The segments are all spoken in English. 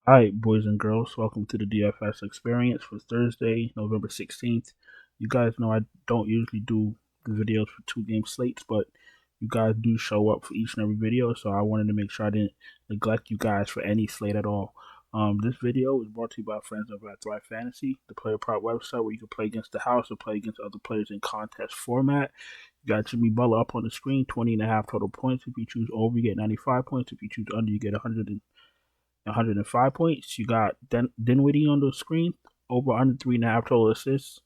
Hi, boys and girls. Welcome to the DFS experience for Thursday, November 16th. You guys know I don't usually do the videos for two-game slates, but you guys do show up for each and every video, so I wanted to make sure I didn't neglect you guys for any slate at all. This video is brought to you by friends over at Thrive Fantasy, the player prop website where you can play against the house or play against other players in contest format. You got Jimmy Butler up on the screen, 20.5 total points. If you choose over, you get 95 points. If you choose under, you get 105 points. You got Dinwiddie on the screen, over under 3.5 total assists.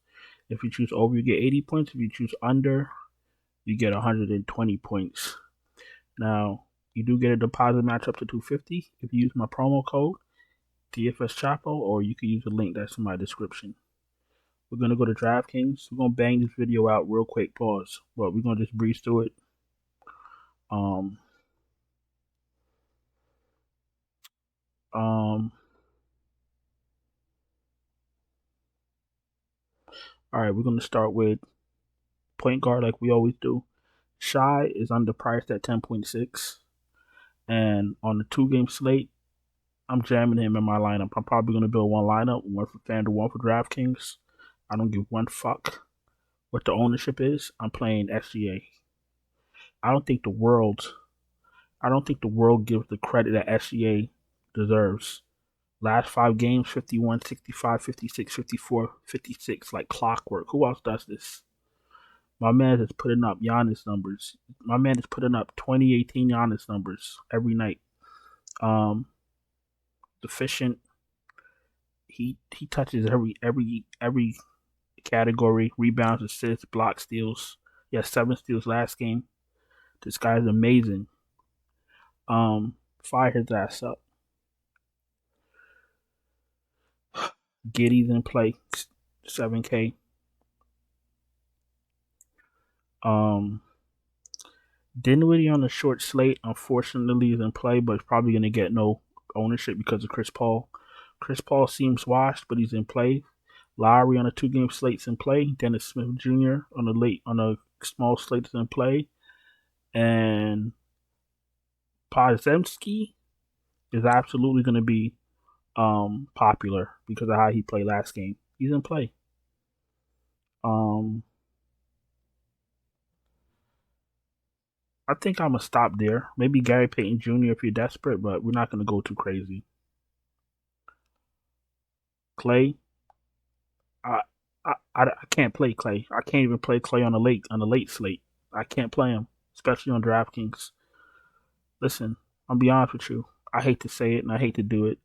If you choose over, you get 80 points. If you choose under, you get 120 points. Now, you do get a deposit match up to 250 if you use my promo code DFS Chapo, or you can use the link that's in my description. We're gonna go to DraftKings. We're gonna bang this video out real quick. Pause, but we're gonna just breeze through it. Um, um. All right, we're gonna start with point guard like we always do. Shy is underpriced at 10.6. And on the two-game slate, I'm jamming him in my lineup. I'm probably going to build one lineup, one for FanDuel, one for DraftKings. I don't give one fuck what the ownership is. I'm playing SGA. I don't think the world I don't think the world gives the credit that SGA deserves. Last 5 games, 51, 65, 56, 54, 56, like clockwork. Who else does this? My man is putting up Giannis numbers. My man is putting up 2018 Giannis numbers every night. Um, Efficient. He touches every category: rebounds, assists, block, steals. He has 7 steals last game. This guy is amazing. Fire his ass up. Giddy's in play, 7K. Um, Dinwiddie on the short slate, unfortunately, is in play, but he's probably gonna get no ownership because of Chris Paul. Chris Paul seems washed, but he's in play. Lowry on a two-game slate's in play. Dennis Smith Jr. on a small slate is in play, and Podziemski is absolutely going to be popular because of how he played last game. He's in play. Um, I think I'm gonna stop there. Maybe Gary Payton Jr. if you're desperate, but we're not gonna go too crazy. Clay, I, I can't play Clay. I can't even play Clay on the late slate. I can't play him, especially on DraftKings. Listen, I'll be honest with you. I hate to say it and I hate to do it.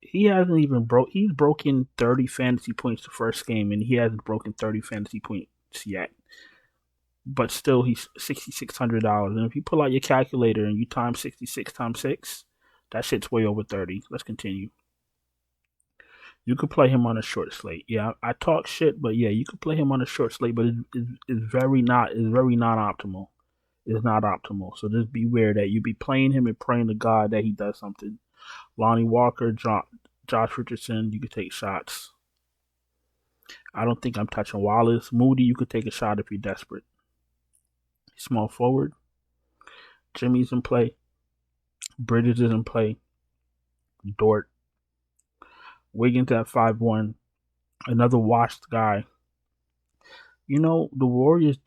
He hasn't even broke. He's broken 30 fantasy points the first game, and he hasn't broken 30 fantasy points yet. But still, he's $6,600. And if you pull out your calculator and you times 66 times 6, that shit's way over 30. Let's continue. You could play him on a short slate. Yeah, I talk shit, but yeah, you could play him on a short slate, but it's very not optimal. It's not optimal. So just beware that you be playing him and praying to God that he does something. Lonnie Walker, Josh Richardson, you could take shots. I don't think I'm touching Wallace. Moody, you could take a shot if you're desperate. Small forward. Jimmy's in play. Bridges is in play. Dort. Wiggins at 5-1. Another washed guy. You know, the Warriors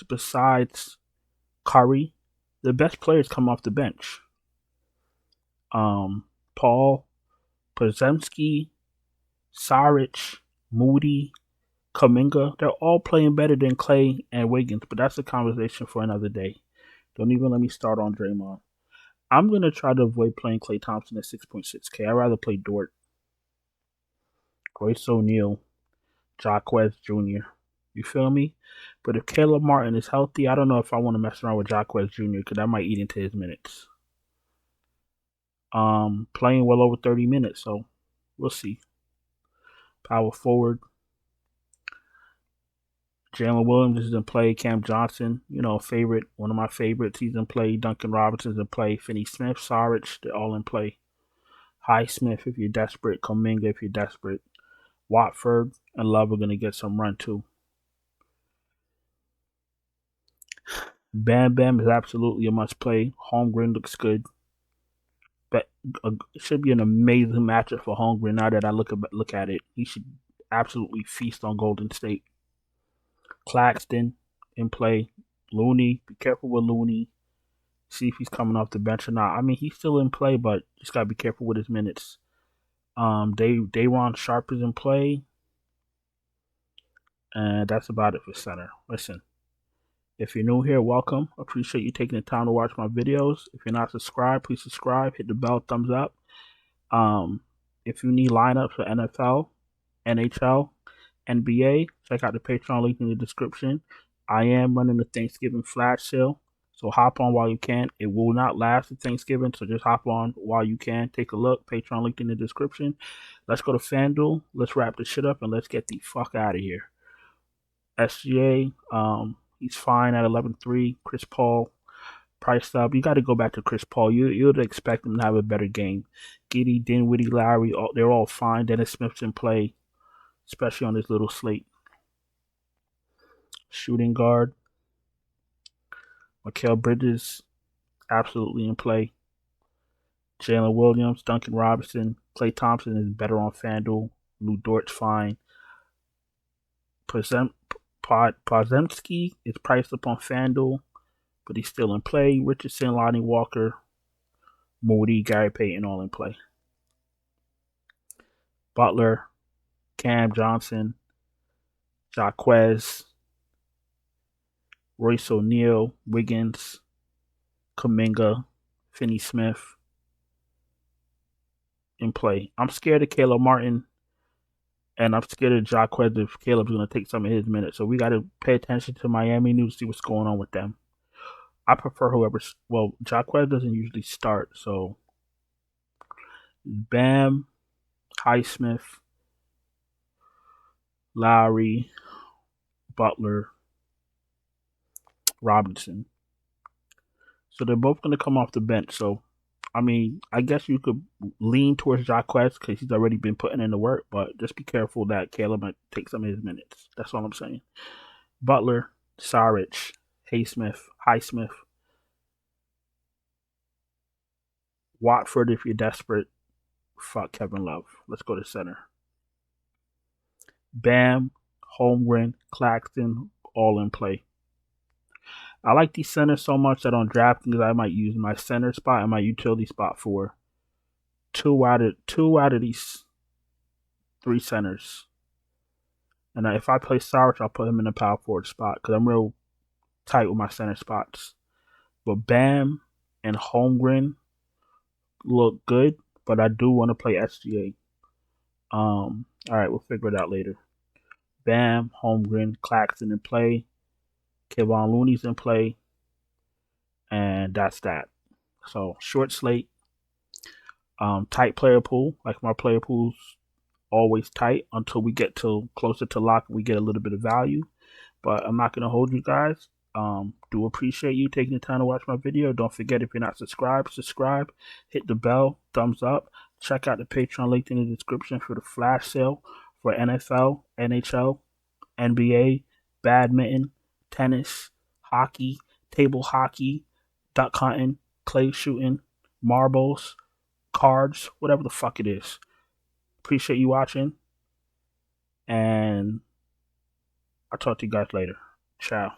besides Curry, the best players come off the bench. Paul, Podziemski, Saric, Moody, Kuminga, they're all playing better than Clay and Wiggins, but that's a conversation for another day. Don't even let me start on Draymond. I'm going to try to avoid playing Klay Thompson at 6.6K. I'd rather play Dort, Royce O'Neal, Jacquez Jr. You feel me? But if Caleb Martin is healthy, I don't know if I want to mess around with Jacquez Jr. because that might eat into his minutes. Playing well over 30 minutes, so we'll see. Power forward. Jalen Williams is in play. Cam Johnson, favorite, one of my favorites. He's in play. Duncan Robinson's in play. Finney Smith, Saric, they're all in play. Highsmith if you're desperate. Kuminga if you're desperate. Watford and Love are going to get some run too. Bam Bam is absolutely a must play. Holmgren looks good. But it should be an amazing matchup for Holmgren now that I look at it. He should absolutely feast on Golden State. Claxton in play. Looney, be careful with Looney. See if he's coming off the bench or not. I mean, he's still in play, but just gotta be careful with his minutes. Dayron Sharp is in play, and that's about it for center. Listen, if you're new here, welcome. Appreciate you taking the time to watch my videos. If you're not subscribed, please subscribe. Hit the bell, thumbs up. If you need lineups for NFL, NHL, NBA, check out the Patreon link in the description. I am running the Thanksgiving flash sale, so hop on while you can. It will not last to Thanksgiving, so just hop on while you can. Take a look. Patreon link in the description. Let's go to FanDuel. Let's wrap this shit up and let's get the fuck out of here. SGA, he's fine at 11-3. Chris Paul, priced up. You got to go back to Chris Paul. You'd expect him to have a better game. Giddy, Dinwiddie, Lowry, they're all fine. Dennis Smith's in play, especially on this little slate. Shooting guard, Mikal Bridges, absolutely in play. Jalen Williams, Duncan Robinson, Klay Thompson is better on FanDuel. Lou Dort's fine. Podziemski is priced up on FanDuel, but he's still in play. Richardson, Lonnie Walker, Moody, Gary Payton, all in play. Butler, Cam Johnson, Jaquez, Royce O'Neal, Wiggins, Kuminga, Finney Smith in play. I'm scared of Caleb Martin, and I'm scared of Jaquez if Caleb's going to take some of his minutes. So we got to pay attention to Miami news, see what's going on with them. I prefer whoever's, well, Jaquez doesn't usually start, so Bam, Highsmith, Lowry, Butler, Robinson. So they're both going to come off the bench. So, I mean, I guess you could lean towards Jaquez because he's already been putting in the work, but just be careful that Caleb might take some of his minutes. That's all I'm saying. Butler, Saric, Highsmith, Watford if you're desperate. Fuck Kevin Love. Let's go to center. Bam, Holmgren, Claxton, all in play. I like these centers so much that on DraftKings I might use my center spot and my utility spot for two out of these three centers. And if I play Saric, I'll put him in the power forward spot because I'm real tight with my center spots. But Bam and Holmgren look good, but I do want to play SGA. All right, we'll figure it out later. Bam, Holmgren, Claxton in play. Kevon Looney's in play. And that's that. So, short slate. Tight player pool. Like my player pool's always tight until we get to closer to lock and we get a little bit of value. But I'm not going to hold you guys. Do appreciate you taking the time to watch my video. Don't forget, if you're not subscribed, subscribe. Hit the bell. Thumbs up. Check out the Patreon link in the description for the flash sale for NFL, NHL, NBA, badminton, tennis, hockey, table hockey, duck hunting, clay shooting, marbles, cards, whatever the fuck it is. Appreciate you watching, and I'll talk to you guys later. Ciao.